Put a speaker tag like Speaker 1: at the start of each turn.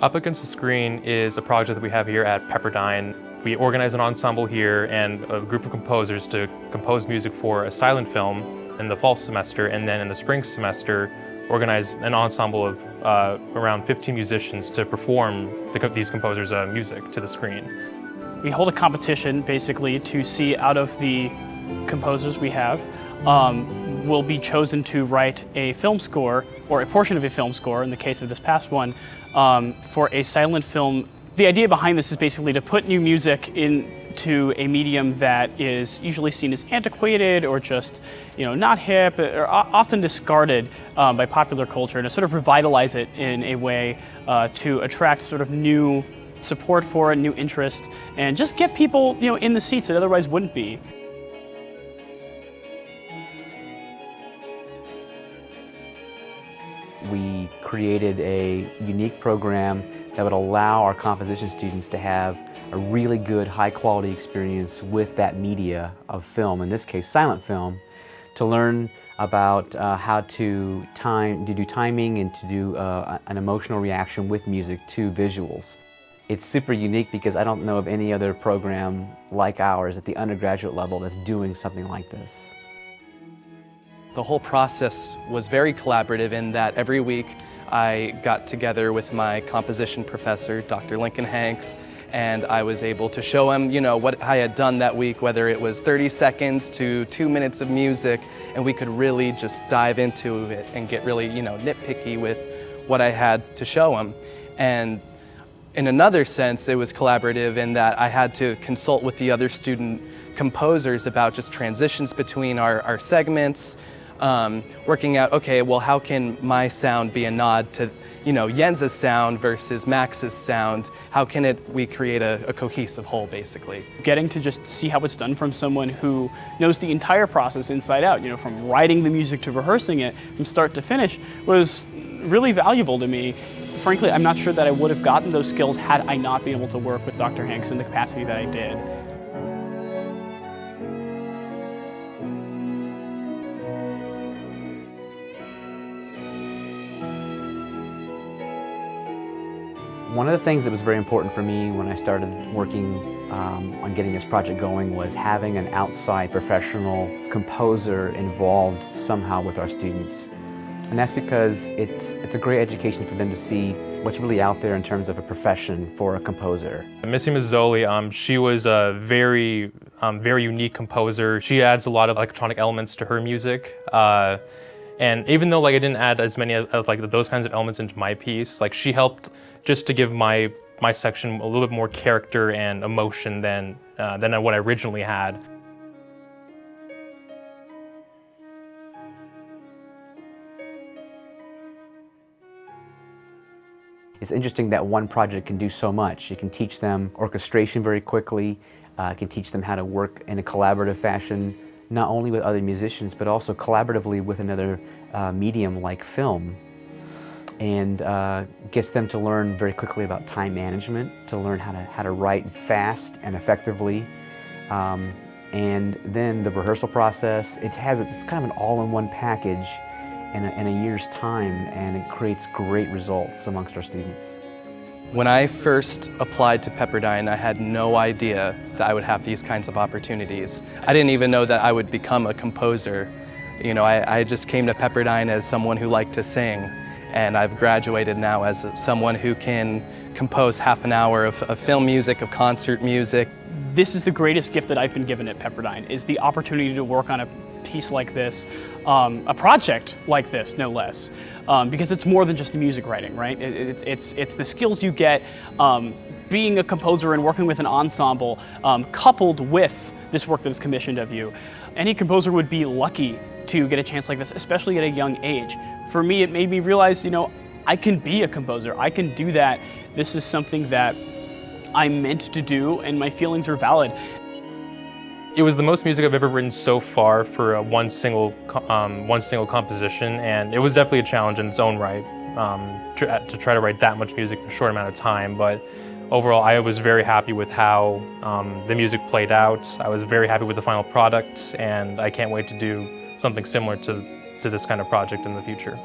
Speaker 1: Up Against the Screen is a project that we have here at Pepperdine. We organize an ensemble here and a group of composers to compose music for a silent film in the fall semester, and then in the spring semester organize an ensemble of around 15 musicians to perform these composers' music to the screen.
Speaker 2: We hold a competition basically to see out of the composers we have will be chosen to write a film score, or a portion of a film score in the case of this past one, for a silent film. The idea behind this is basically to put new music into a medium that is usually seen as antiquated or just, not hip, or often discarded by popular culture, and to sort of revitalize it in a way to attract sort of new support for it, new interest, and just get people, in the seats that otherwise wouldn't be.
Speaker 3: We created a unique program that would allow our composition students to have a really good, high-quality experience with that media of film, in this case silent film, to learn about how to do timing and to do an emotional reaction with music to visuals. It's super unique because I don't know of any other program like ours at the undergraduate level that's doing something like this.
Speaker 4: The whole process was very collaborative in that every week I got together with my composition professor, Dr. Lincoln Hanks, and I was able to show him, what I had done that week, whether it was 30 seconds to 2 minutes of music, and we could really just dive into it and get really, nitpicky with what I had to show him. And in another sense, it was collaborative in that I had to consult with the other student composers about just transitions between our segments, working out, okay, well, how can my sound be a nod to, Jens's sound versus Max's sound? How can we create a cohesive whole, basically?
Speaker 2: Getting to just see how it's done from someone who knows the entire process inside out, from writing the music to rehearsing it from start to finish, was really valuable to me. Frankly, I'm not sure that I would have gotten those skills had I not been able to work with Dr. Hanks in the capacity that I did.
Speaker 3: One of the things that was very important for me when I started working on getting this project going was having an outside professional composer involved somehow with our students. And that's because it's a great education for them to see what's really out there in terms of a profession for a composer.
Speaker 1: Missy Mazzoli, she was a very unique composer. She adds a lot of electronic elements to her music. And even though I didn't add as many as those kinds of elements into my piece, she helped just to give my section a little bit more character and emotion than what I originally had.
Speaker 3: It's interesting that one project can do so much. You can teach them orchestration very quickly, can teach them how to work in a collaborative fashion, not only with other musicians, but also collaboratively with another medium like film, and gets them to learn very quickly about time management, to learn how to write fast and effectively. And then the rehearsal process, it's kind of an all-in-one package in a year's time, and it creates great results amongst our students.
Speaker 4: When I first applied to Pepperdine, I had no idea that I would have these kinds of opportunities. I didn't even know that I would become a composer. I just came to Pepperdine as someone who liked to sing, and I've graduated now as someone who can compose half an hour of film music, of concert music.
Speaker 2: This is the greatest gift that I've been given at Pepperdine, is the opportunity to work on a piece like this, a project like this, no less, because it's more than just music writing, right? It's the skills you get being a composer and working with an ensemble, coupled with this work that is commissioned of you. Any composer would be lucky to get a chance like this, especially at a young age. For me, it made me realize, I can be a composer. I can do that. This is something that I'm meant to do, and my feelings are valid.
Speaker 1: It was the most music I've ever written so far for one single composition, and it was definitely a challenge in its own right to try to write that much music in a short amount of time. But overall, I was very happy with how the music played out. I was very happy with the final product, and I can't wait to do something similar to this kind of project in the future.